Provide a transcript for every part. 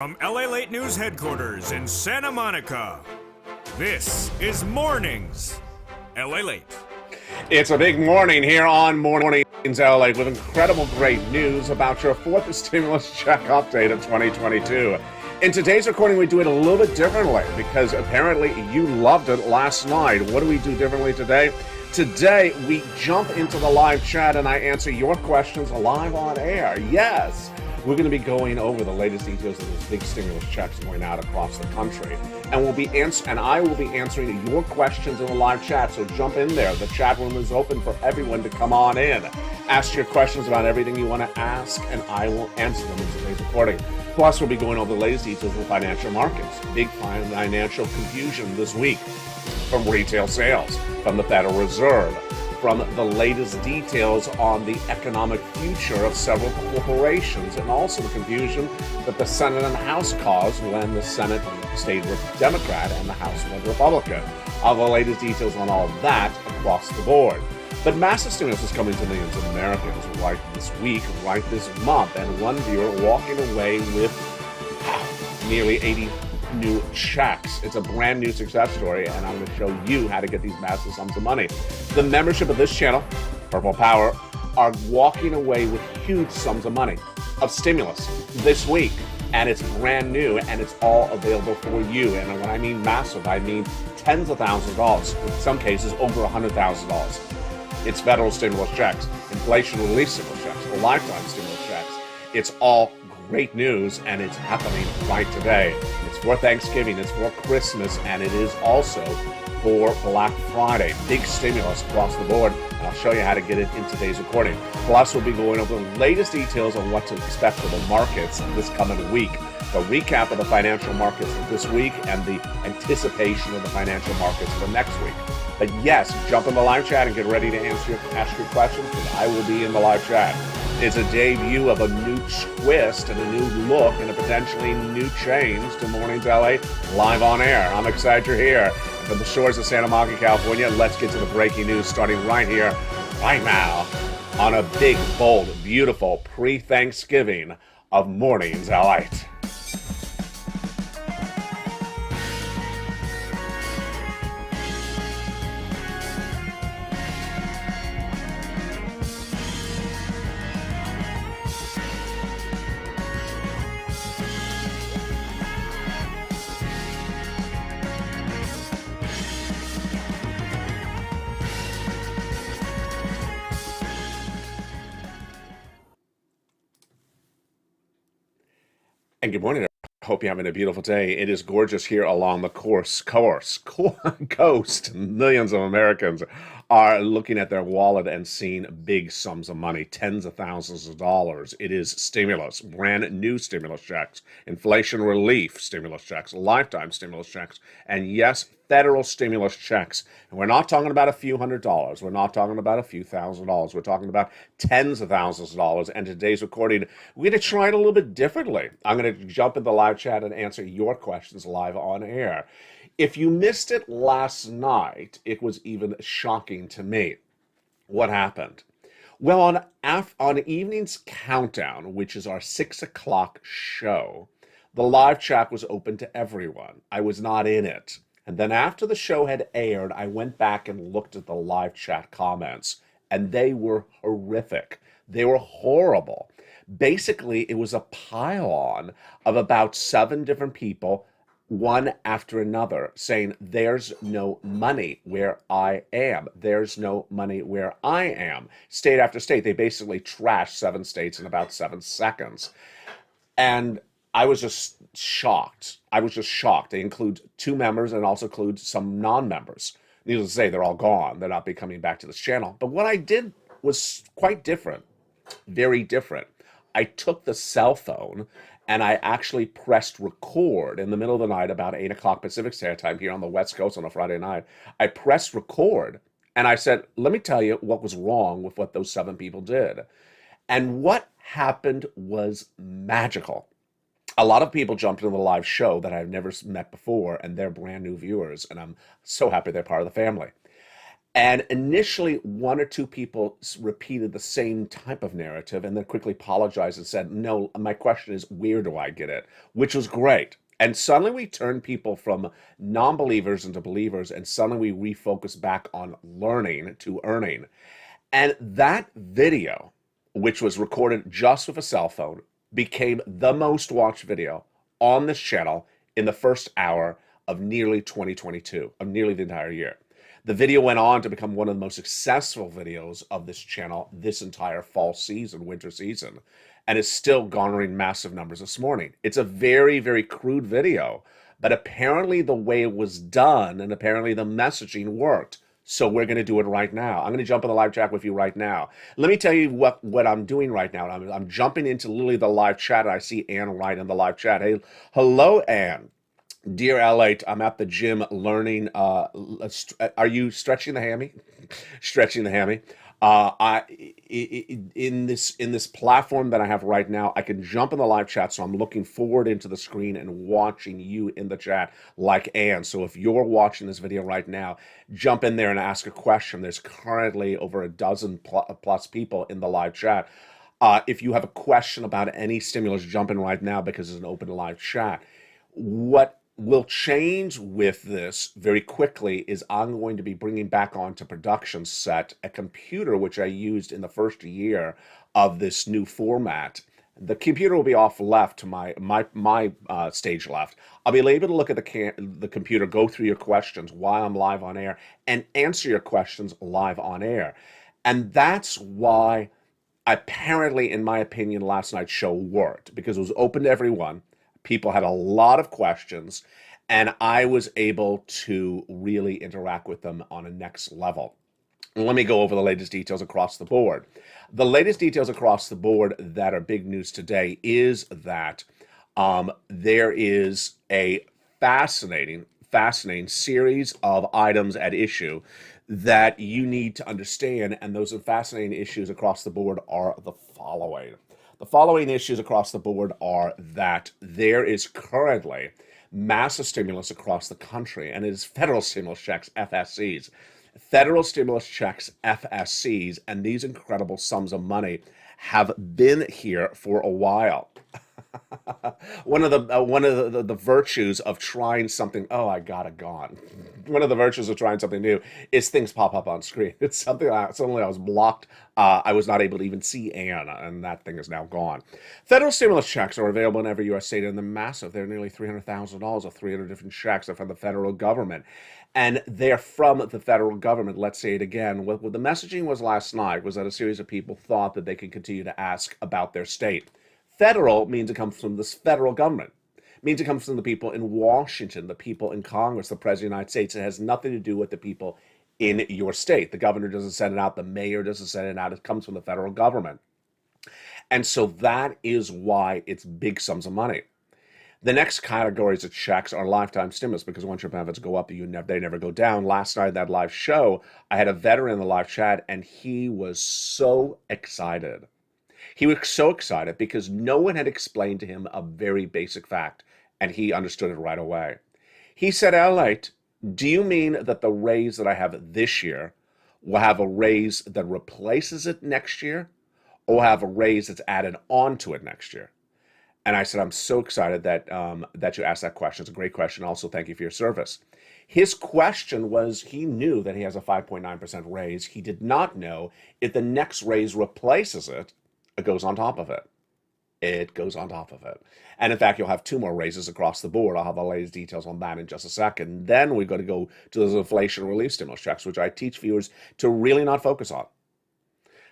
From LALATE News Headquarters in Santa Monica, this is Mornings LALATE. It's a big morning here on Mornings LALATE with incredible great news about your fourth stimulus check update of 2022. In today's recording, we do it a little bit differently because apparently you loved it last night. What do we do differently today? Today, we jump into the live chat and I answer your questions live on air. Yes, we're going to be going over the latest details of these big stimulus checks going out across the country. And I will be answering your questions in the live chat, so jump in there. The chat room is open for everyone to come on in. Ask your questions about everything you want to ask, and I will answer them in today's recording. Plus, we'll be going over the latest details of the financial markets. Big financial confusion this week from retail sales, from the Federal Reserve, from the latest details on the economic future of several corporations, and also the confusion that the Senate and House caused when the Senate stayed Democrat and the House went Republican. All the latest details on all of that across the board. But massive stimulus is coming to millions of Americans right this week, right this month, and one viewer walking away with nearly 80 new checks. It's a brand new success story, and I'm going to show you how to get these massive sums of money. The membership of this channel, Purple Power, are walking away with huge sums of money of stimulus this week, and it's brand new, and it's all available for you. And when I mean massive, I mean tens of thousands of dollars, in some cases over $100,000. It's federal stimulus checks, inflation relief stimulus checks, lifetime stimulus checks. It's all great news, and it's happening right today. It's for Thanksgiving, it's for Christmas, and it is also for Black Friday. Big stimulus across the board, and I'll show you how to get it in today's recording. Plus, we'll be going over the latest details on what to expect for the markets this coming week. The recap of the financial markets for this week and the anticipation of the financial markets for next week. But yes, jump in the live chat and get ready to ask your questions, because I will be in the live chat. It's a debut of a new twist and a new look and a potentially new change to Mornings LA live on air. I'm excited you're here. And from the shores of Santa Monica, California, let's get to the breaking news starting right here, right now, on a big, bold, beautiful pre-Thanksgiving of Mornings LA. And good morning. I hope you're having a beautiful day. It is gorgeous here along the coast. Millions of Americans are looking at their wallet and seeing big sums of money, tens of thousands of dollars. It is stimulus, brand new stimulus checks, inflation relief stimulus checks, lifetime stimulus checks, and yes, federal stimulus checks. And we're not talking about a few $100s. We're not talking about a few $1,000s. We're talking about tens of thousands of dollars. And today's recording, we're going to try it a little bit differently. I'm going to jump in the live chat and answer your questions live on air. If you missed it last night, it was even shocking to me. What happened? Well, on Evening's Countdown, which is our 6 o'clock show, the live chat was open to everyone. I was not in it. And then after the show had aired, I went back and looked at the live chat comments, and they were horrific. They were horrible. Basically, it was a pile-on of about 7 different people, one after another, saying, there's no money where I am. There's no money where I am. State after state. They basically trashed 7 states in about 7 seconds. And I was just shocked. They include 2 members and also include some non-members. Needless to say, they're all gone. They're not be coming back to this channel. But what I did was quite different, very different. I took the cell phone and I actually pressed record in the middle of the night, about 8 o'clock Pacific Standard Time here on the West Coast on a Friday night. I pressed record and I said, let me tell you what was wrong with what those 7 people did. And what happened was magical. A lot of people jumped into the live show that I've never met before, and they're brand new viewers, and I'm so happy they're part of the family. And initially, one or two people repeated the same type of narrative and then quickly apologized and said, no, my question is, where do I get it? Which was great. And suddenly we turned people from non-believers into believers, and suddenly we refocused back on learning to earning. And that video, which was recorded just with a cell phone, became the most watched video on this channel in the first hour of nearly 2022, of nearly the entire year. The video went on to become one of the most successful videos of this channel this entire fall season, winter season, and is still garnering massive numbers this morning. It's a very, very crude video, but apparently the way it was done and apparently the messaging worked. So we're going to do it right now. I'm going to jump in the live chat with you right now. Let me tell you what I'm doing right now. I'm jumping into literally the live chat. I see Ann right in the live chat. Hey, hello, Ann. Dear LALATE, I'm at the gym learning. Are you stretching the hammy? Stretching the hammy. In this platform that I have right now, I can jump in the live chat, so I'm looking forward into the screen and watching you in the chat like Ann. So if you're watching this video right now, jump in there and ask a question. There's currently over a dozen plus people in the live chat. If you have a question about any stimulus, jump in right now because it's an open live chat. What will change with this very quickly is I'm going to be bringing back onto production set a computer which I used in the first year of this new format. The computer will be off left to my stage left. I'll be able to look at the computer, go through your questions while I'm live on air, and answer your questions live on air. And that's why apparently, in my opinion, last night's show worked, because it was open to everyone. People had a lot of questions, and I was able to really interact with them on a next level. Let me go over the latest details across the board. The latest details across the board that are big news today is that there is a fascinating series of items at issue that you need to understand, and those fascinating issues across the board are the following. The following issues across the board are that there is currently massive stimulus across the country, and it is federal stimulus checks, FSCs. Federal stimulus checks, FSCs, and these incredible sums of money have been here for a while. One of the virtues of trying something, oh, I got it gone. One of the virtues of trying something new is things pop up on screen. It's something suddenly I was blocked. I was not able to even see Ann, and that thing is now gone. Federal stimulus checks are available in every U.S. state, and they're massive. They're nearly $300,000 of 300 different checks. They're from the federal government. And they're from the federal government. Let's say it again. What the messaging was last night was that a series of people thought that they could continue to ask about their state. Federal means it comes from this federal government. It means it comes from the people in Washington, the people in Congress, the President of the United States. It has nothing to do with the people in your state. The governor doesn't send it out. The mayor doesn't send it out. It comes from the federal government. And so that is why it's big sums of money. The next categories of checks are lifetime stimulus, because once your benefits go up, they never go down. Last night, that live show, I had a veteran in the live chat, and he was so excited. He was so excited because no one had explained to him a very basic fact, and he understood it right away. He said, LALATE, do you mean that the raise that I have this year will have a raise that replaces it next year, or have a raise that's added on to it next year? And I said, I'm so excited that you asked that question. It's a great question. Also, thank you for your service. His question was, he knew that he has a 5.9% raise. He did not know if the next raise replaces it, it goes on top of it. It goes on top of it. And in fact, you'll have two more raises across the board. I'll have the latest details on that in just a second. Then we're going to go to those inflation relief stimulus checks, which I teach viewers to really not focus on.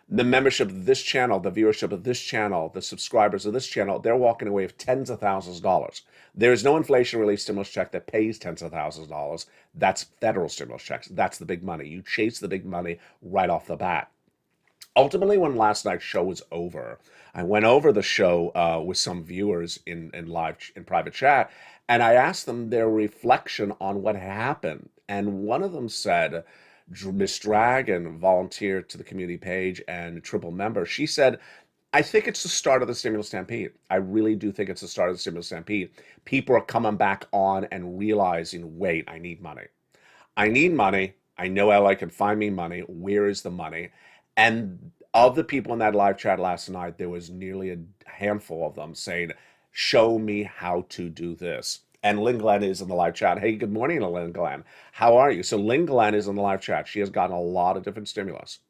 The membership of this channel, the viewership of this channel, the subscribers of this channel, they're walking away with tens of thousands of dollars. There is no inflation relief stimulus check that pays tens of thousands of dollars. That's federal stimulus checks. That's the big money. You chase the big money right off the bat. Ultimately, when last night's show was over, I went over the show with some viewers in private chat, and I asked them their reflection on what happened. And one of them said, Miss Dragon, volunteered to the community page and triple member. She said, I think it's the start of the stimulus stampede. I really do think it's the start of the stimulus stampede. People are coming back on and realizing, wait, I need money. I need money. I know LA can find me money. Where is the money? And of the people in that live chat last night, there was nearly a handful of them saying, show me how to do this. And Lynn Glenn is in the live chat. Hey, good morning, Lynn Glenn. How are you? So Lynn Glenn is in the live chat. She has gotten a lot of different stimulus.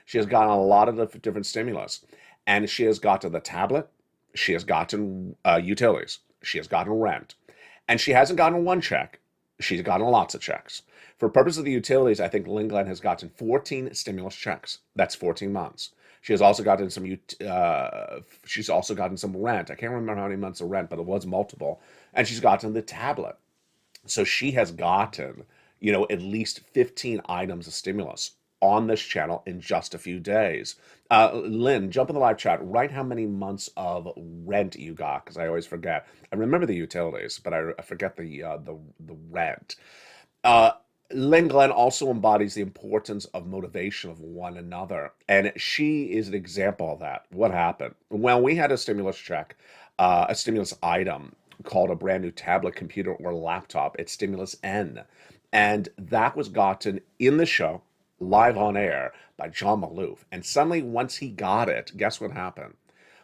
She has gotten a lot of different stimulus. And she has gotten the tablet. She has gotten utilities. She has gotten rent. And she hasn't gotten one check. She's gotten lots of checks. For purpose of the utilities, I think Lynn Glenn has gotten 14 stimulus checks. That's 14 months. She has also gotten some. She's also gotten some rent. I can't remember how many months of rent, but it was multiple. And she's gotten the tablet. So she has gotten, at least 15 items of stimulus on this channel in just a few days. Lynn, jump in the live chat. Write how many months of rent you got, because I always forget. I remember the utilities, but I forget the rent. Lynn Glenn also embodies the importance of motivation of one another, and she is an example of that. What happened? Well, we had a stimulus check, a stimulus item called a brand new tablet, computer, or laptop. It's Stimulus N, and that was gotten in the show, live on air, by John Maloof. And suddenly, once he got it, guess what happened?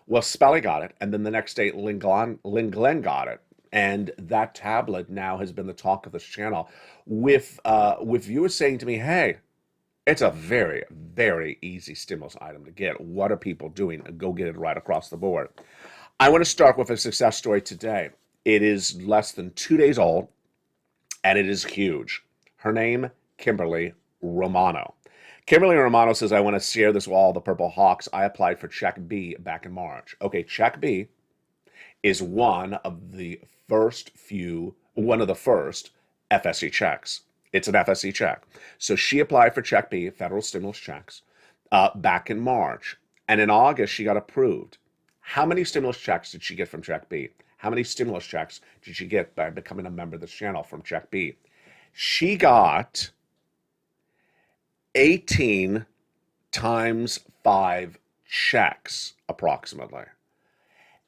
Well, Spelly got it, and then the next day, Lynn Glenn got it. And that tablet now has been the talk of this channel, with viewers saying to me, hey, it's a very, very easy stimulus item to get. What are people doing? Go get it right across the board. I want to start with a success story today. It is less than 2 days old, and it is huge. Her name, Kimberly Romano. Kimberly Romano says, I want to share this with all the Purple Hawks. I applied for Check B back in March. Okay, Check B is one of the first FSC checks. It's an FSC check. So she applied for Check B, federal stimulus checks, back in March. And in August, she got approved. How many stimulus checks did she get from Check B? How many stimulus checks did she get by becoming a member of this channel from Check B? She got 18 times 5 checks, approximately.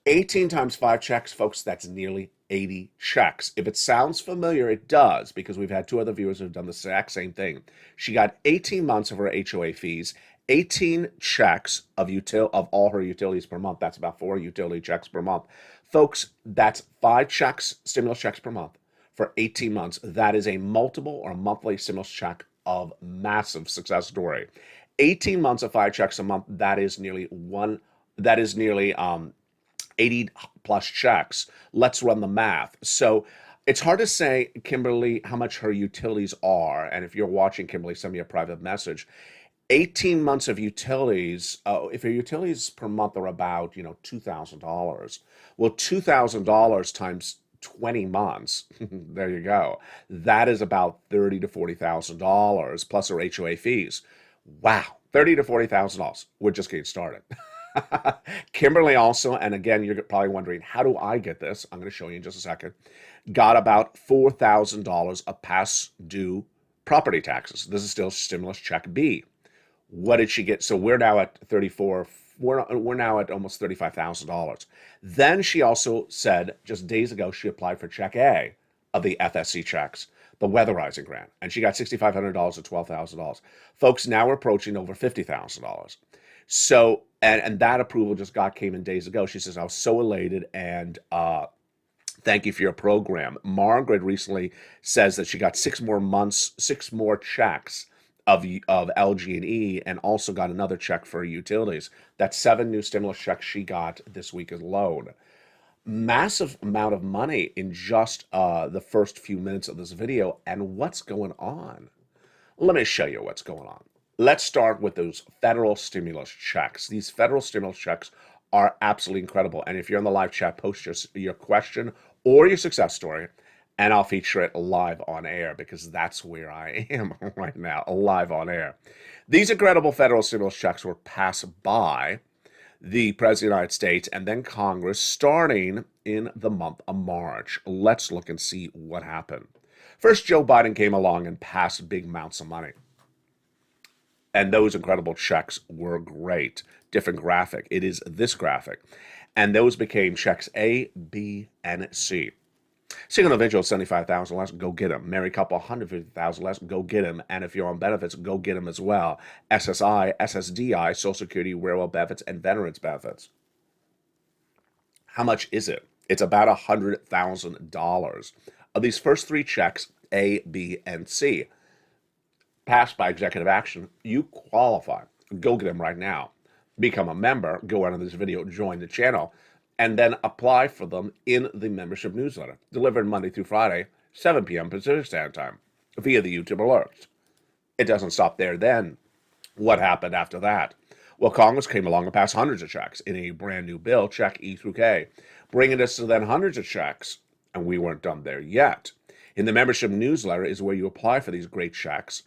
18 times 5 checks, folks, that's nearly 80 checks. If it sounds familiar, it does, because we've had 2 other viewers who have done the exact same thing. She got 18 months of her HOA fees, 18 checks of all her utilities per month. That's about 4 utility checks per month. Folks, that's 5 checks, stimulus checks per month for 18 months. That is a multiple or monthly stimulus check of massive success story. 18 months of 5 checks a month, that is nearly 80 plus checks. Let's run the math. So it's hard to say, Kimberly, how much her utilities are. And if you're watching, Kimberly, send me a private message. 18 months of utilities, if your utilities per month are about, $2,000, well, $2,000 times 20 months, there you go. That is about $30,000 to $40,000 plus her HOA fees. Wow, $30,000 to $40,000. We're just getting started. Kimberly also, and again, you're probably wondering, how do I get this? I'm going to show you in just a second. Got about $4,000 of past due property taxes. This is still stimulus check B. What did she get? So we're now at we're now at almost $35,000. Then she also said, just days ago, she applied for Check A of the FSC checks, the weatherizing grant, and she got $6,500 to $12,000. Folks, now we're approaching over $50,000. So, and that approval came in days ago. She says, I was so elated, and thank you for your program. Margaret recently says that she got 6 more checks of LG&E, and also got another check for utilities. That's 7 new stimulus checks she got this week alone. Massive amount of money in just the first few minutes of this video. And what's going on? Let me show you what's going on. Let's start with those federal stimulus checks. These federal stimulus checks are absolutely incredible. And if you're in the live chat, post your question or your success story, and I'll feature it live on air, because that's where I am right now, live on air. These incredible federal stimulus checks were passed by the President of the United States and then Congress starting in the month of March. Let's look and see what happened. First, Joe Biden came along and passed big amounts of money. And those incredible checks were great. Different graphic. It is this graphic. And those became checks A, B, and C. Single individual, 75,000 less, go get them. Married couple, 150,000 less, go get them. And if you're on benefits, go get them as well. SSI, SSDI, Social Security, railroad benefits, and veterans benefits. How much is it? It's about $100,000. Of these first three checks, A, B, and C, passed by executive action, you qualify. Go get them right now. Become a member, go out of this video, join the channel, and then apply for them in the membership newsletter, delivered Monday through Friday, 7 p.m. Pacific Standard Time, via the YouTube alerts. It doesn't stop there then. What happened after that? Well, Congress came along and passed hundreds of checks in a brand new bill, Check E through K, bringing us to then hundreds of checks, and we weren't done there yet. In the membership newsletter is where you apply for these great checks.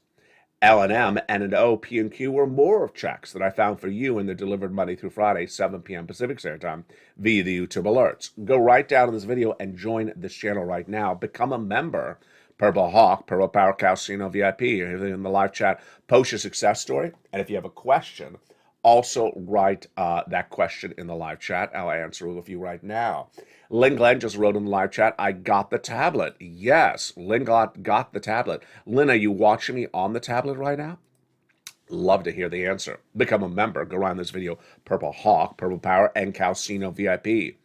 L&M, N&O, P and Q were more of checks that I found for you, and they're delivered Monday through Friday, 7 p.m. Pacific Standard Time, via the YouTube alerts. Go right down to this video and join this channel right now. Become a member. Purple Hawk, Purple Power Calcino VIP, in the live chat. Post your success story, and if you have a question, also write that question in the live chat. I'll answer it with you right now. Lynn Glenn just wrote in the live chat, I got the tablet. Yes, Lynn got the tablet. Lynn, are you watching me on the tablet right now? Love to hear the answer. Become a member. Go around this video. Purple Hawk, Purple Power, and Calcino VIP.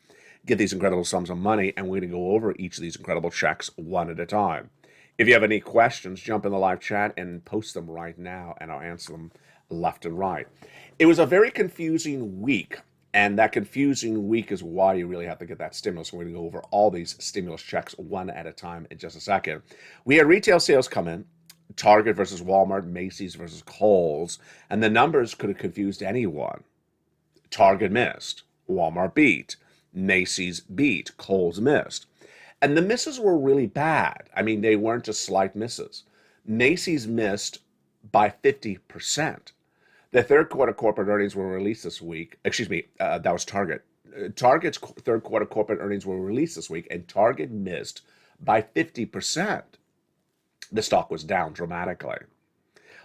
Get these incredible sums of money, and we're going to go over each of these incredible checks one at a time. If you have any questions, jump in the live chat and post them right now, and I'll answer them left and right. It was a very confusing week, and that confusing week is why you really have to get that stimulus. We're going to go over all these stimulus checks one at a time in just a second. We had retail sales come in, Target versus Walmart, Macy's versus Kohl's, and the numbers could have confused anyone. Target missed, Walmart beat, Macy's beat, Kohl's missed. And the misses were really bad. I mean, they weren't just slight misses. Macy's missed by 50%. The third quarter corporate earnings were released this week. Excuse me, that was Target. Target's third quarter corporate earnings were released this week, and Target missed by 50%. The stock was down dramatically.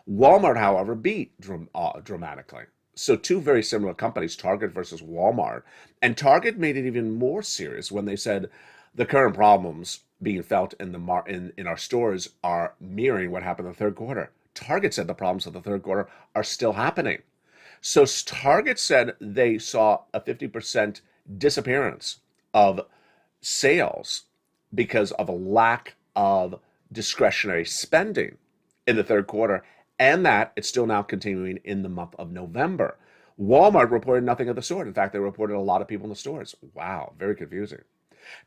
Walmart, however, beat dramatically. So two very similar companies, Target versus Walmart. And Target made it even more serious when they said the current problems being felt in our stores are mirroring what happened in the third quarter. Target said the problems of the third quarter are still happening. So Target said they saw a 50% disappearance of sales because of a lack of discretionary spending in the third quarter, and that it's still now continuing in the month of November. Walmart reported nothing of the sort. In fact, they reported a lot of people in the stores. Wow, very confusing.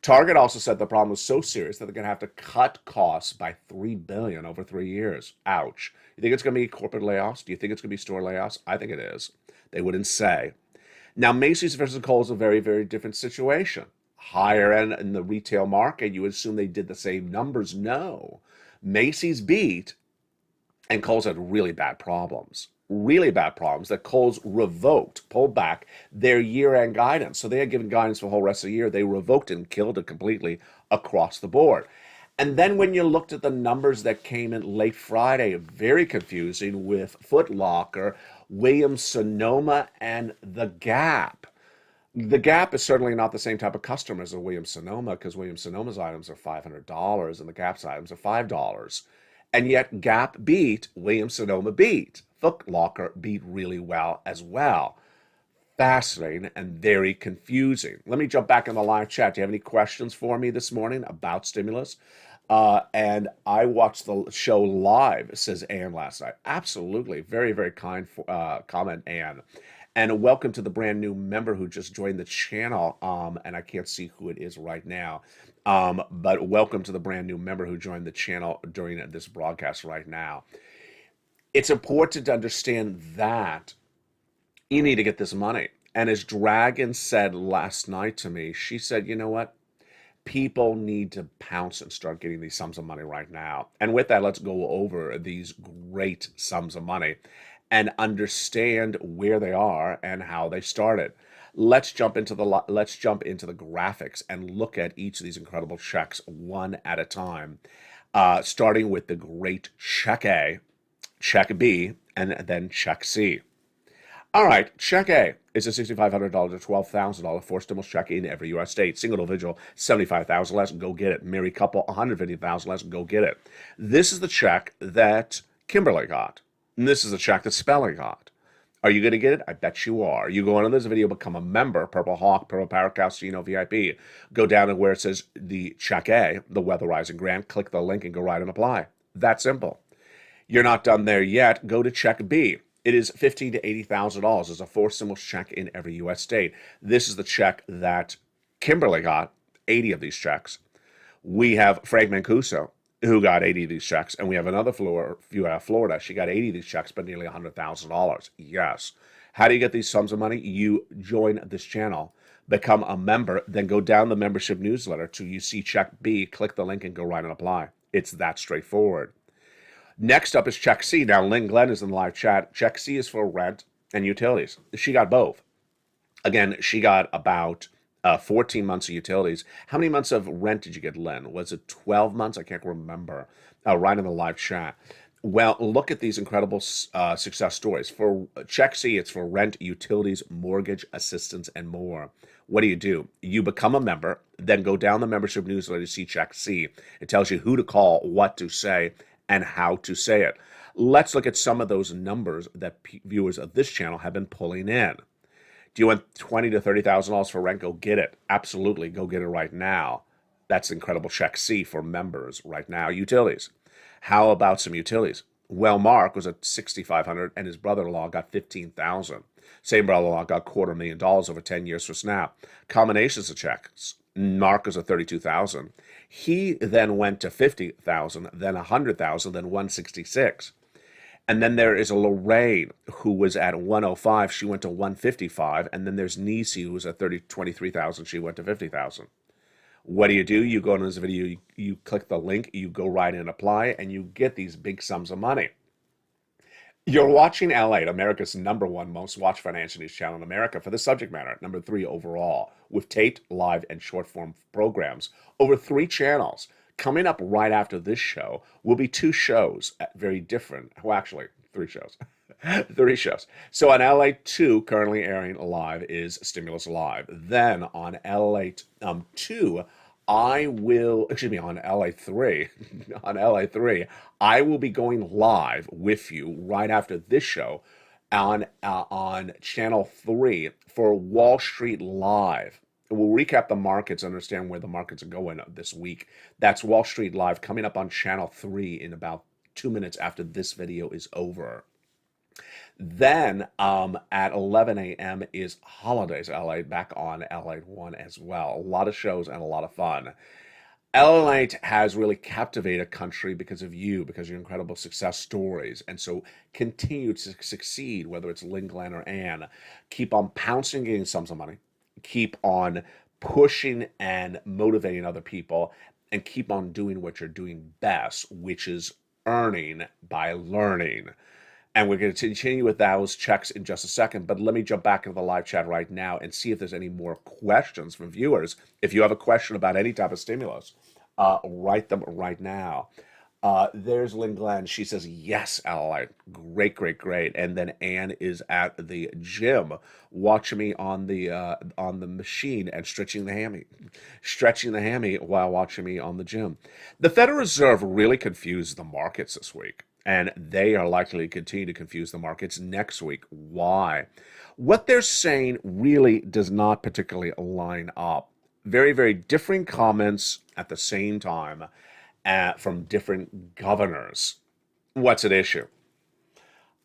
Target also said the problem was so serious that they're going to have to cut costs by $3 billion over 3 years. Ouch. You think it's going to be corporate layoffs? Do you think it's going to be store layoffs? I think it is. They wouldn't say. Now, Macy's versus Kohl's is a very, very different situation. Higher end in the retail market, you would assume they did the same numbers. No. Macy's beat, and Kohl's had really bad problems. Really bad problems that Kohl's pulled back their year-end guidance. So they had given guidance for the whole rest of the year. They revoked it and killed it completely across the board. And then when you looked at the numbers that came in late Friday, very confusing with Foot Locker, Williams-Sonoma, and The Gap. The Gap is certainly not the same type of customer as a Williams-Sonoma, because Williams-Sonoma's items are $500 and the Gap's items are $5. And yet Gap beat, Williams-Sonoma beat. Foot Locker beat really well as well. Fascinating and very confusing. Let me jump back in the live chat. Do you have any questions for me this morning about stimulus? And I watched the show live, says Ann last night. Absolutely. Very, very kind comment, Ann. And welcome to the brand new member who just joined the channel. And I can't see who it is right now. But welcome to the brand new member who joined the channel during this broadcast right now. It's important to understand that you need to get this money. And as Dragon said last night to me, she said, you know what? People need to pounce and start getting these sums of money right now. And with that, let's go over these great sums of money and understand where they are and how they started. Let's jump into the graphics and look at each of these incredible checks one at a time, starting with the great check A, check B, and then check C. All right, check A is a $6,500 to $12,000 forced stimulus check in every U.S. state. Single individual, $75,000 less, go get it. Married couple, $150,000 less, go get it. This is the check that Kimberly got. And this is the check that Spelling got. Are you going to get it? I bet you are. You go into this video, become a member, Purple Hawk, Purple Power Casino VIP. Go down to where it says the check A, the Weatherizing Grant, click the link and go right and apply. That simple. You're not done there yet. Go to check B. It is $15,000 to $80,000. It's a forced stimulus check in every U.S. state. This is the check that Kimberly got, 80 of these checks. We have Frank Mancuso, who got 80 of these checks, and we have another Florida. She got 80 of these checks, but nearly $100,000. Yes. How do you get these sums of money? You join this channel, become a member, then go down the membership newsletter to you see check B, click the link, and go right and apply. It's that straightforward. Next up is check C. Now, Lynn Glenn is in the live chat. Check C is for rent and utilities. She got both. Again, she got about 14 months of utilities. How many months of rent did you get, Lynn? Was it 12 months? I can't remember. Right in the live chat. Well, look at these incredible success stories. For check C, it's for rent, utilities, mortgage, assistance, and more. What do? You become a member, then go down the membership newsletter to see check C. It tells you who to call, what to say, and how to say it. Let's look at some of those numbers that viewers of this channel have been pulling in. Do you want $20,000 to $30,000 for rent? Go get it. Absolutely, go get it right now. That's incredible check C for members right now. Utilities. How about some utilities? Well, Mark was at $6,500 and his brother-in-law got $15,000. Same brother-in-law got $250,000 over 10 years for SNAP. Combinations of checks. Mark was at $32,000. He then went to $50,000, then $100,000, then $166,000. And then there is a Lorraine who was at $105,000. She went to $155,000. And then there's Nisi who was at $23,000. She went to $50,000. What do? You go into this video, you click the link, you go right in and apply, and you get these big sums of money. You're watching LALATE, America's #1 most watched financial news channel in America for the subject matter, #3 overall, with taped, live, and short-form programs. Over 3 channels. Coming up right after this show will be 2 shows, very different. Well, actually, 3 shows. 3 shows. So on LALATE 2, currently airing live, is Stimulus Live. Then on LALATE 2, on LA3, I will be going live with you right after this show on Channel 3 for Wall Street Live. We'll recap the markets, understand where the markets are going this week. That's Wall Street Live coming up on Channel 3 in about 2 minutes after this video is over. Then at 11 a.m. is Holidays LA, back on LA 1 as well. A lot of shows and a lot of fun. LALATE has really captivated a country because of you, because of your incredible success stories. And so continue to succeed, whether it's Lynn, Glenn, or Ann. Keep on pouncing, getting sums of money. Keep on pushing and motivating other people. And keep on doing what you're doing best, which is earning by learning. And we're going to continue with those checks in just a second. But let me jump back into the live chat right now and see if there's any more questions from viewers. If you have a question about any type of stimulus, write them right now. There's Lynn Glenn. She says, yes, LALATE. Great, great, great. And then Ann is at the gym watching me on the machine and stretching the hammy while watching me on the gym. The Federal Reserve really confused the markets this week. And they are likely to continue to confuse the markets next week. Why? What they're saying really does not particularly line up. Very, very differing comments at the same time from different governors. What's at issue?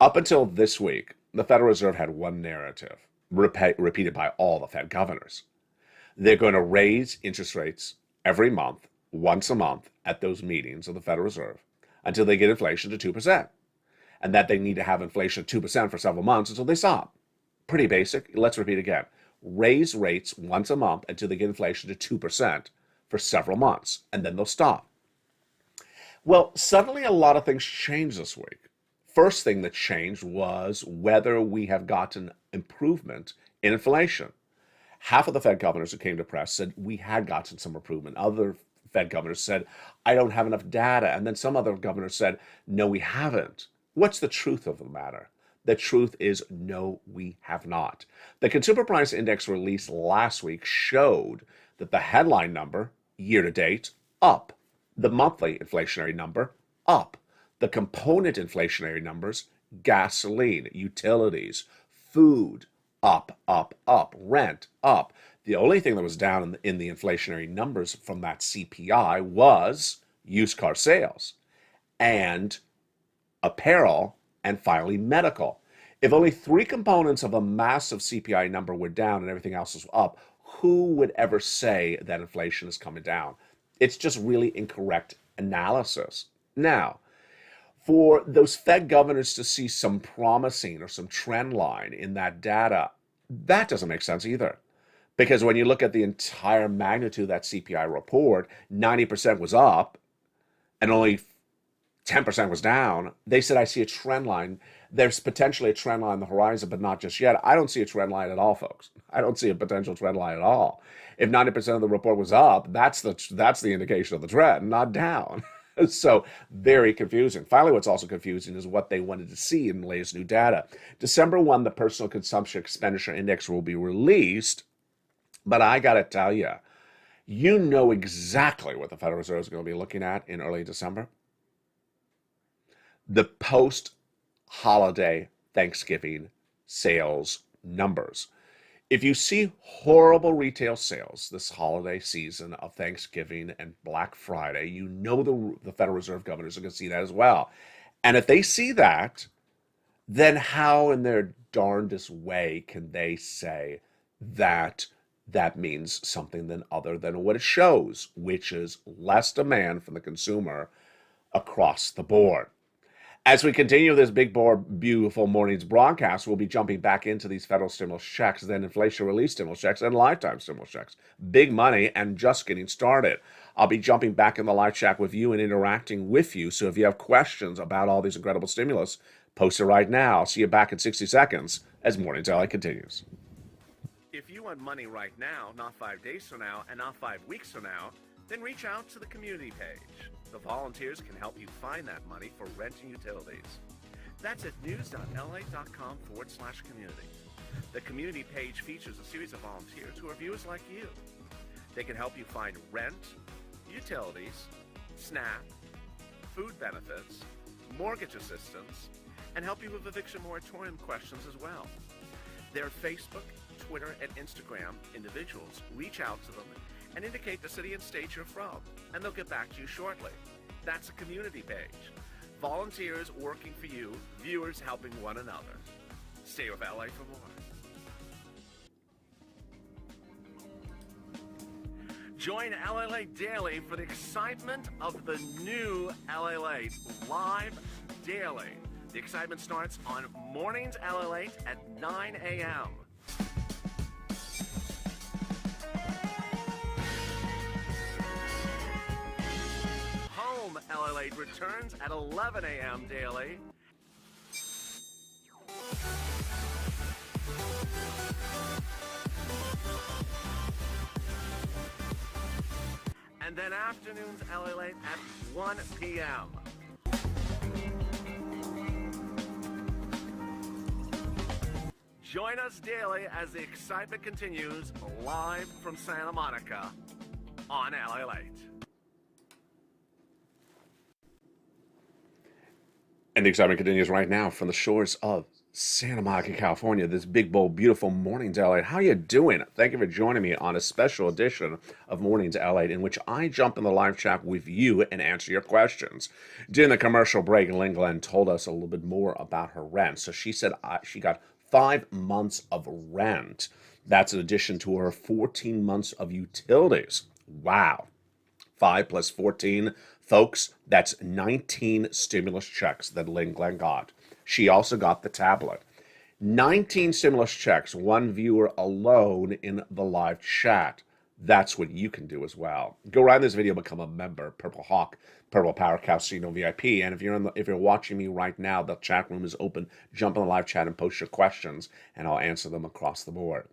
Up until this week, the Federal Reserve had one narrative, repeated by all the Fed governors. They're going to raise interest rates every month, once a month, at those meetings of the Federal Reserve, until they get inflation to 2%. And that they need to have inflation of 2% for several months until they stop. Pretty basic. Let's repeat again. Raise rates once a month until they get inflation to 2% for several months, and then they'll stop. Well, suddenly a lot of things changed this week. First thing that changed was whether we have gotten improvement in inflation. Half of the Fed governors who came to press said we had gotten some improvement. Other Fed governors said, I don't have enough data. And then some other governors said, no, we haven't. What's the truth of the matter? The truth is, no, we have not. The Consumer Price Index released last week showed that the headline number, year to date, up. The monthly inflationary number, up. The component inflationary numbers, gasoline, utilities, food, up, up, up. Rent, up. The only thing that was down in the inflationary numbers from that CPI was used car sales and apparel, and finally medical. If only three components of a massive CPI number were down and everything else was up, who would ever say that inflation is coming down? It's just really incorrect analysis. Now, for those Fed governors to see some promising or some trend line in that data, that doesn't make sense either. Because when you look at the entire magnitude of that CPI report, 90% was up and only 10% was down. They said, I see a trend line. There's potentially a trend line on the horizon, but not just yet. I don't see a trend line at all, folks. I don't see a potential trend line at all. If 90% of the report was up, that's the indication of the trend, not down. So very confusing. Finally, what's also confusing is what they wanted to see in the latest new data. December 1, the Personal Consumption Expenditure Index will be released, but I got to tell you, you know exactly what the Federal Reserve is going to be looking at in early December. The post-holiday Thanksgiving sales numbers. If you see horrible retail sales this holiday season of Thanksgiving and Black Friday, you know the Federal Reserve governors are going to see that as well. And if they see that, then how in their darndest way can they say that that means something other than what it shows, which is less demand from the consumer across the board? As we continue this big, beautiful morning's broadcast, we'll be jumping back into these federal stimulus checks, then inflation relief stimulus checks, and lifetime stimulus checks. Big money and just getting started. I'll be jumping back in the live chat with you and interacting with you. So if you have questions about all these incredible stimulus, post it right now. I'll see you back in 60 seconds as Mornings LA continues. If you want money right now, not 5 days from now, and not 5 weeks from now, then reach out to the community page. The volunteers can help you find that money for rent and utilities. That's at news.la.com/community. The community page features a series of volunteers who are viewers like you. They can help you find rent, utilities, SNAP, food benefits, mortgage assistance, and help you with eviction moratorium questions as well. Their Facebook, Twitter, and Instagram individuals reach out to them and indicate the city and state you're from, and they'll get back to you shortly. That's a community page. Volunteers working for you, viewers helping one another. Stay with LA for more. Join LALATE Daily for the excitement of the new LALATE live daily. The excitement starts on Mornings LALATE at 9 a.m. Home LALATE returns at 11 a.m. daily. And then afternoons LALATE at 1 p.m. Join us daily as the excitement continues live from Santa Monica on LALATE. And the excitement continues right now from the shores of Santa Monica, California. This big, bold, beautiful Mornings LA. How you doing? Thank you for joining me on a special edition of Mornings LA, in which I jump in the live chat with you and answer your questions. During the commercial break, Lynn Glenn told us a little bit more about her rent. So she said she got 5 months of rent. That's in addition to her 14 months of utilities. Wow. 5 plus 14, folks, that's 19 stimulus checks that Lynn Glenn got. She also got the tablet. 19 stimulus checks, one viewer alone in the live chat. That's what you can do as well. Go right in this video, become a member, Purple Hawk, Purple Power Casino VIP. And if you're watching me right now, the chat room is open. Jump in the live chat and post your questions, and I'll answer them across the board.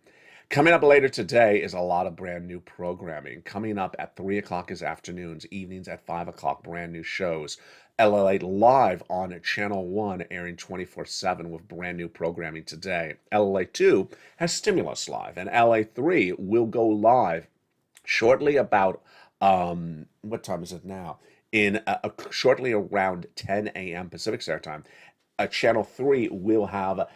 Coming up later today is a lot of brand new programming. Coming up at 3 o'clock is afternoons, evenings at 5 o'clock, brand new shows. LALATE live on Channel 1, airing 24/7 with brand new programming today. LALATE 2 has Stimulus Live, and LA 3 will go live shortly about, what time is it now? Shortly around 10 a.m. Pacific Standard Time. Channel 3 will have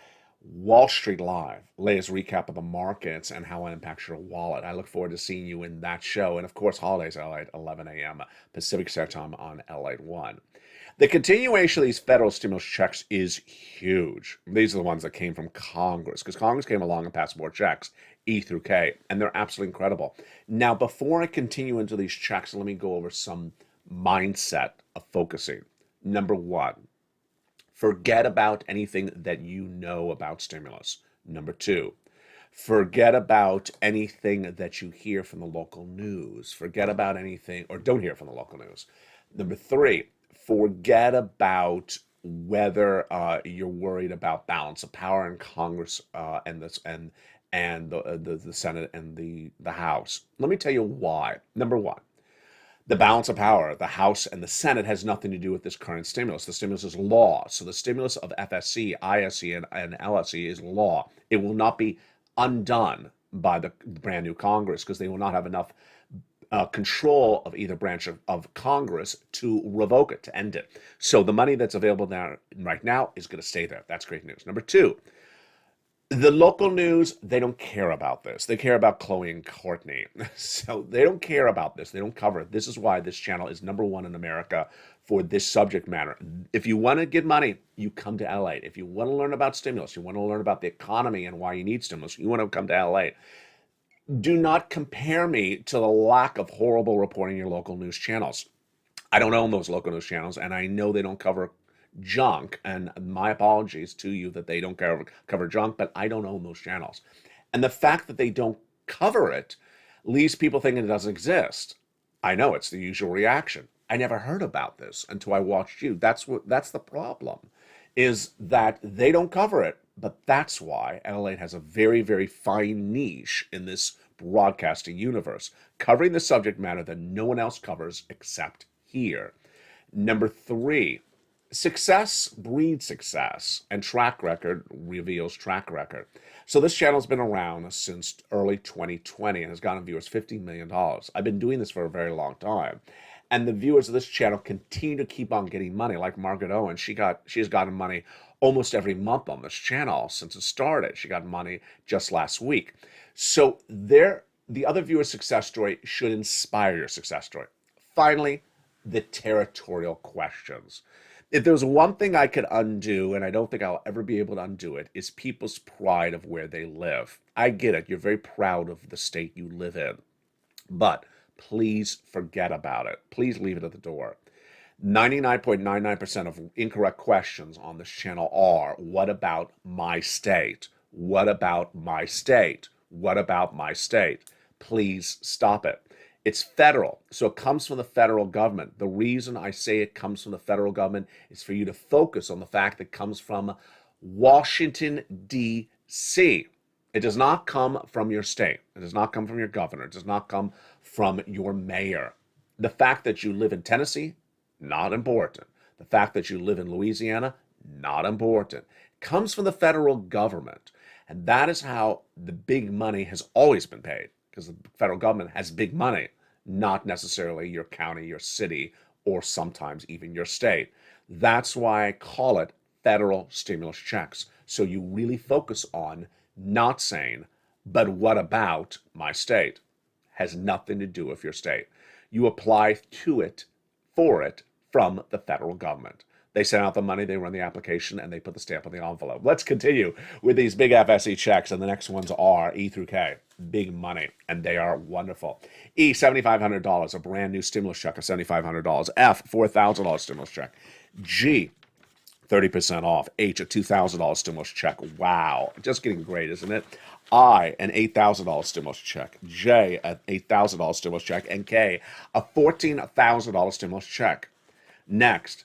Wall Street Live, latest recap of the markets and how it impacts your wallet. I look forward to seeing you in that show. And of course, holidays LA at 11 a.m. Pacific Standard Time on LA 1. The continuation of these federal stimulus checks is huge. These are the ones that came from Congress, because Congress came along and passed more checks, E through K, and they're absolutely incredible. Now, before I continue into these checks, let me go over some mindset of focusing. Number one, forget about anything that you know about stimulus. Number two, forget about anything that you hear from the local news. Forget about anything, or don't hear from the local news. Number three, forget about whether you're worried about balance of power in Congress and the Senate and the House. Let me tell you why. Number one, the balance of power, the House and the Senate, has nothing to do with this current stimulus. The stimulus is law. So the stimulus of FSC, ISC, and LSC is law. It will not be undone by the brand new Congress, because they will not have enough control of either branch of Congress to revoke it, to end it. So the money that's available now, right now, is going to stay there. That's great news. Number two, the local news, they don't care about this. They care about Chloe and Courtney. So they don't care about this. They don't cover it. This is why this channel is number one in America for this subject matter. If you want to get money, you come to LA. If you want to learn about stimulus, you want to learn about the economy and why you need stimulus, you want to come to LA. Do not compare me to the lack of horrible reporting in your local news channels. I don't own those local news channels, and I know they don't cover junk, and my apologies to you that they don't cover junk, but I don't own those channels. And the fact that they don't cover it leaves people thinking it doesn't exist. I know it's the usual reaction. I never heard about this until I watched you. That's the problem, is that they don't cover it. But that's why LALATE has a very, very fine niche in this broadcasting universe, covering the subject matter that no one else covers except here. Number three, success breeds success, and track record reveals track record. So this channel's been around since early 2020 and has gotten viewers $15 million. I've been doing this for a very long time. And the viewers of this channel continue to keep on getting money. Like Margaret Owen, she has gotten money almost every month on this channel since it started. She got money just last week. So the other viewer's success story should inspire your success story. Finally, the territorial questions. If there's one thing I could undo, and I don't think I'll ever be able to undo it, is people's pride of where they live. I get it. You're very proud of the state you live in. But please forget about it. Please leave it at the door. 99.99% of incorrect questions on this channel are, what about my state? What about my state? What about my state? Please stop it. It's federal, so it comes from the federal government. The reason I say it comes from the federal government is for you to focus on the fact that it comes from Washington, D.C. It does not come from your state. It does not come from your governor. It does not come from your mayor. The fact that you live in Tennessee, not important. The fact that you live in Louisiana, not important. It comes from the federal government. And that is how the big money has always been paid, because the federal government has big money, not necessarily your county, your city, or sometimes even your state. That's why I call it federal stimulus checks. So you really focus on not saying, but what about my state? Has nothing to do with your state. You apply to it, for it, from the federal government. They send out the money, they run the application, and they put the stamp on the envelope. Let's continue with these big FSE checks, and the next ones are E through K. Big money, and they are wonderful. E, $7,500, a brand new stimulus check of $7,500. F, $4,000 stimulus check. G, 30% off. H, a $2,000 stimulus check. Wow, just getting great, isn't it? I, an $8,000 stimulus check. J, an $8,000 stimulus check. And K, a $14,000 stimulus check. Next,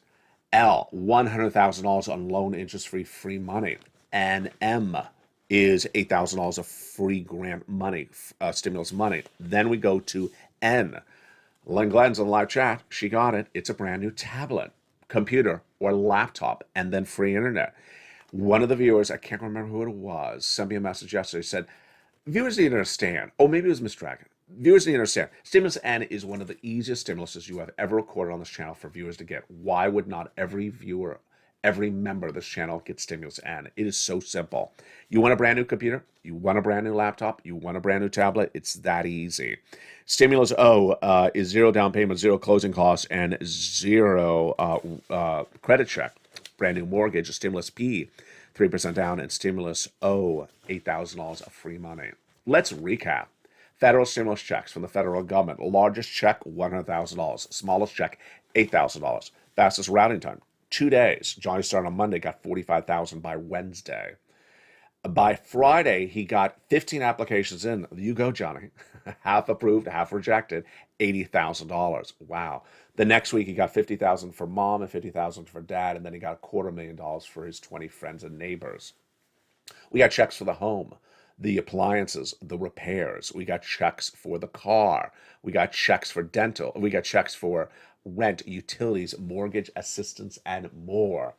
L, $100,000 on loan interest-free free money. And M, is $8,000 of free grant money, stimulus money. Then we go to N. Lynn Glenn's in the live chat. She got it. It's a brand new tablet, computer, or laptop, and then free internet. One of the viewers, I can't remember who it was, sent me a message yesterday, said, viewers need to understand, oh, maybe it was Miss Dragon. Viewers need to understand, Stimulus N is one of the easiest stimuluses you have ever recorded on this channel for viewers to get. Why would not every viewer, every member of this channel get Stimulus N? It is so simple. You want a brand new computer? You want a brand new laptop? You want a brand new tablet? It's that easy. Stimulus O is zero down payment, zero closing costs, and zero credit check. Brand new mortgage. A Stimulus P, 3% down, and Stimulus O, $8,000 of free money. Let's recap. Federal stimulus checks from the federal government. Largest check, $100,000. Smallest check, $8,000. Fastest routing time, 2 days. Johnny started on Monday, got $45,000 by Wednesday. By Friday, he got 15 applications in. You go, Johnny. Half approved, half rejected, $80,000. Wow. The next week, he got $50,000 for mom and $50,000 for dad, and then he got $250,000 for his 20 friends and neighbors. We got checks for the home, the appliances, the repairs. We got checks for the car. We got checks for dental. We got checks for rent, utilities, mortgage assistance, and more.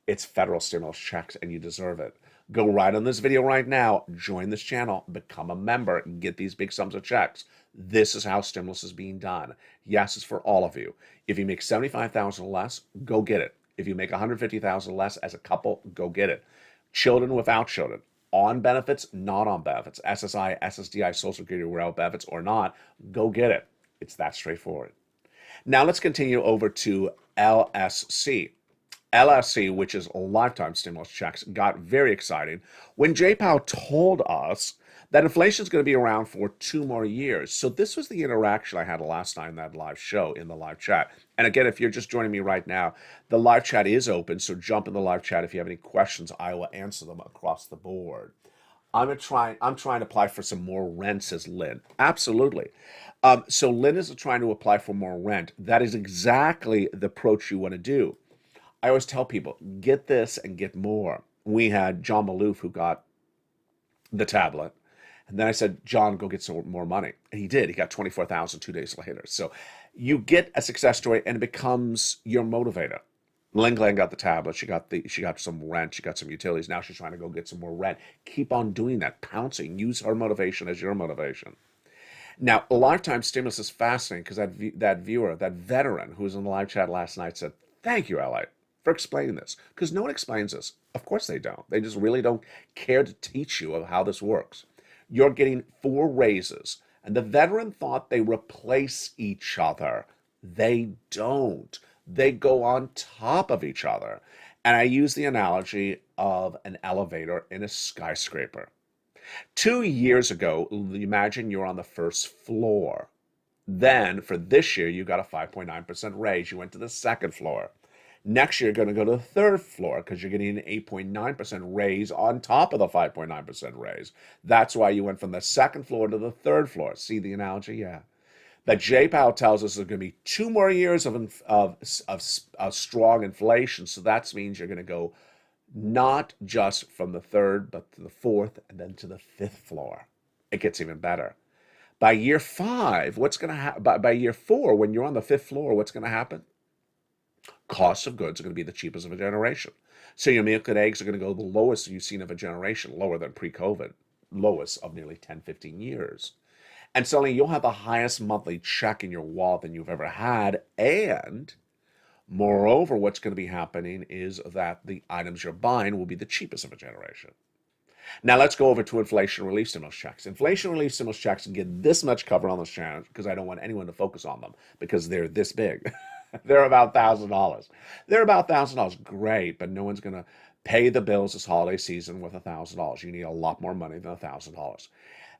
It's federal stimulus checks, and you deserve it. Go right on this video right now, join this channel, become a member, and get these big sums of checks. This is how stimulus is being done. Yes, it's for all of you. If you make $75,000 less, go get it. If you make $150,000 less as a couple, go get it. Children, without children, on benefits, not on benefits, SSI, SSDI, Social Security, without benefits or not, go get it. It's that straightforward. Now let's continue over to LSC. LSC, which is lifetime stimulus checks, got very exciting when Jay Powell told us that inflation is going to be around for 2 more years. So this was the interaction I had last night in that live show in the live chat. And again, if you're just joining me right now, the live chat is open. So jump in the live chat. If you have any questions, I will answer them across the board. I'm trying to apply for some more rent, says Lynn. Absolutely. So Lynn is trying to apply for more rent. That is exactly the approach you want to do. I always tell people, get this and get more. We had John Maloof who got the tablet. And then I said, John, go get some more money. And he did. He got $24,000 2 days later. So you get a success story and it becomes your motivator. Lynn Glenn got the tablet. She got some rent. She got some utilities. Now she's trying to go get some more rent. Keep on doing that, pouncing. Use her motivation as your motivation. Now, a lifetime stimulus is fascinating because that viewer, that veteran who was in the live chat last night said, thank you, LA, for explaining this. Because no one explains this. Of course they don't. They just really don't care to teach you of how this works. You're getting 4 raises. And the veteran thought they replace each other. They don't. They go on top of each other. And I use the analogy of an elevator in a skyscraper. 2 years ago, imagine you're on the first floor. Then for this year, you got a 5.9% raise. You went to the second floor. Next year, you're going to go to the third floor because you're getting an 8.9% raise on top of the 5.9% raise. That's why you went from the second floor to the third floor. See the analogy? Yeah. But Jay Powell tells us there's going to be 2 more years of strong inflation. So that means you're going to go not just from the third, but to the fourth and then to the 5th floor. It gets even better. By year 5, what's going to happen? By year 4, when you're on the 5th floor, what's going to happen? Costs of goods are going to be the cheapest of a generation. So your milk and eggs are going to go the lowest you've seen of a generation, lower than pre-COVID, lowest of nearly 10, 15 years. And suddenly you'll have the highest monthly check in your wallet than you've ever had. And moreover, what's going to be happening is that the items you're buying will be the cheapest of a generation. Now let's go over to inflation relief stimulus checks. Inflation relief stimulus checks get this much covered on this channel because I don't want anyone to focus on them because they're this big. They're about $1,000. They're about $1,000. Great, but no one's going to pay the bills this holiday season with $1,000. You need a lot more money than $1,000.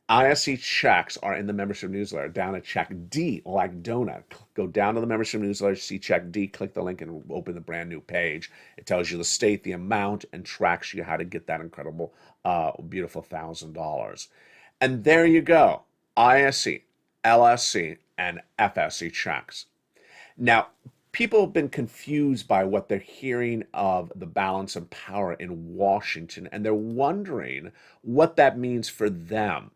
ISC checks are in the membership newsletter down at check D, like donut. Go down to the membership newsletter, see check D, click the link, and open the brand new page. It tells you the state, the amount, and tracks you how to get that incredible, beautiful $1,000. And there you go. ISC, LSC, and FSC checks. Now, people have been confused by what they're hearing of the balance of power in Washington, and they're wondering what that means for them.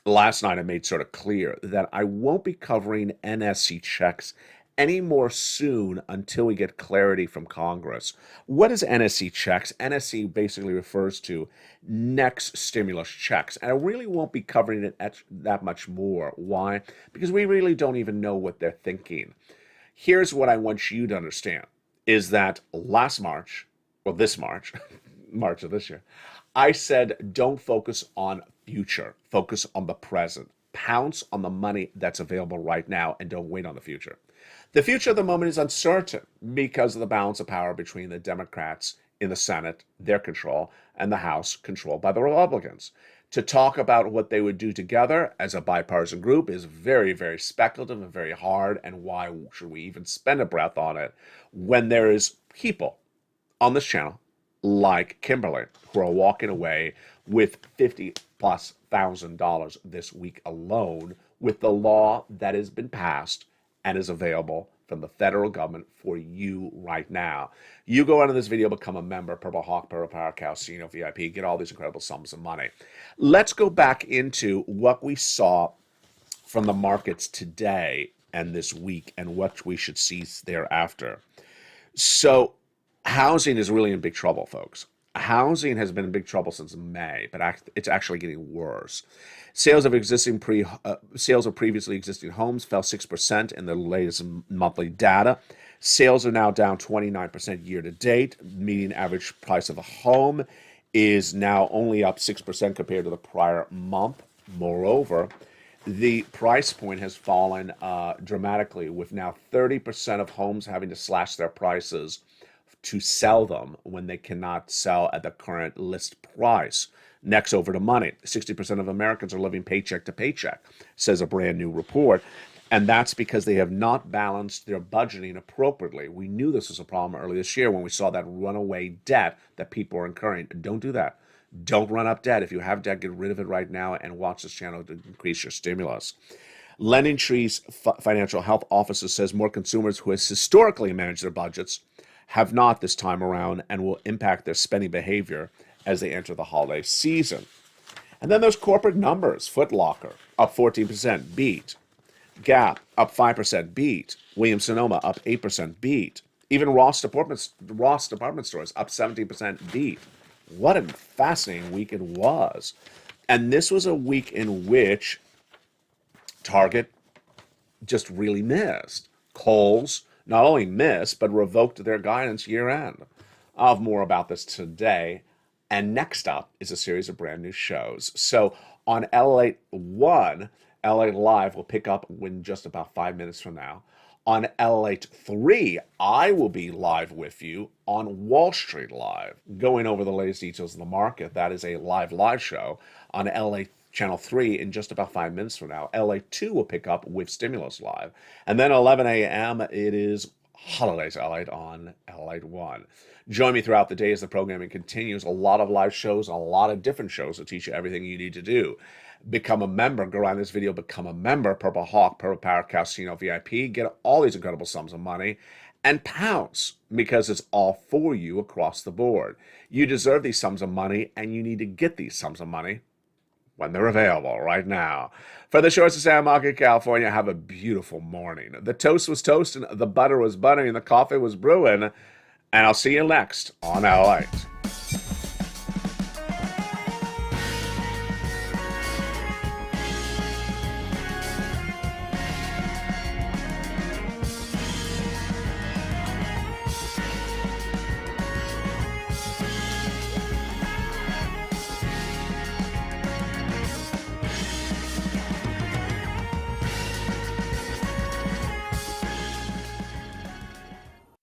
Last night, I made sort of clear that I won't be covering NSC checks any more soon until we get clarity from Congress. What is NSC checks? NSC basically refers to next stimulus checks, and I really won't be covering it that much more. Why? Because we really don't even know what they're thinking. Here's what I want you to understand, is that last March, well, this March, March of this year, I said, don't focus on future, focus on the present. Pounce on the money that's available right now and don't wait on the future. The future at the moment is uncertain because of the balance of power between the Democrats in the Senate, their control, and the House, controlled by the Republicans. To talk about what they would do together as a bipartisan group is very, very speculative and very hard, and why should we even spend a breath on it when there is people on this channel like Kimberly who are walking away with $50,000+ this week alone with the law that has been passed and is available from the federal government for you right now. You go into this video, become a member, Purple Hawk, Purple Power, Calcino, VIP, get all these incredible sums of money. Let's go back into what we saw from the markets today and this week and what we should see thereafter. So housing is really in big trouble, folks. Housing has been in big trouble since May, but it's actually getting worse. Sales of previously existing homes fell 6% in the latest monthly data. Sales are now down 29% year to date. Median average price of a home is now only up 6% compared to the prior month. Moreover, the price point has fallen dramatically, with now 30% of homes having to slash their prices to sell them when they cannot sell at the current list price. Next, over to money. 60% of Americans are living paycheck to paycheck, says a brand new report. And that's because they have not balanced their budgeting appropriately. We knew this was a problem earlier this year when we saw that runaway debt that people are incurring. Don't do that. Don't run up debt. If you have debt, get rid of it right now and watch this channel to increase your stimulus. Lending Tree's financial health officer says more consumers who has historically managed their budgets have not this time around and will impact their spending behavior as they enter the holiday season. And then those corporate numbers. Foot Locker up 14%, beat. Gap up 5%, beat. Williams-Sonoma up 8%, beat. Even Ross Department Stores up 17%, beat. What a fascinating week it was. And this was a week in which Target just really missed. Kohl's not only missed, but revoked their guidance year end. I'll have more about this today. And next up is a series of brand new shows. So on LALATE 1, LALATE Live will pick up in just about 5 minutes from now. On LALATE 3, I will be live with you on Wall Street Live, going over the latest details of the market. That is a live show on LALATE Channel 3 in just about 5 minutes from now. LALATE 2 will pick up with Stimulus Live. And then 11 a.m., it is Holidays LALATE on LALATE 1. Join me throughout the day as the programming continues. A lot of live shows, a lot of different shows to teach you everything you need to do. Become a member. Go around this video, become a member. Purple Hawk, Purple Power, Casino VIP. Get all these incredible sums of money. And pounce, because it's all for you across the board. You deserve these sums of money, and you need to get these sums of money when they're available right now. For the shores of Santa Monica, California, have a beautiful morning. The toast was toasting, the butter was buttering, the coffee was brewing, and I'll see you next on LALATE.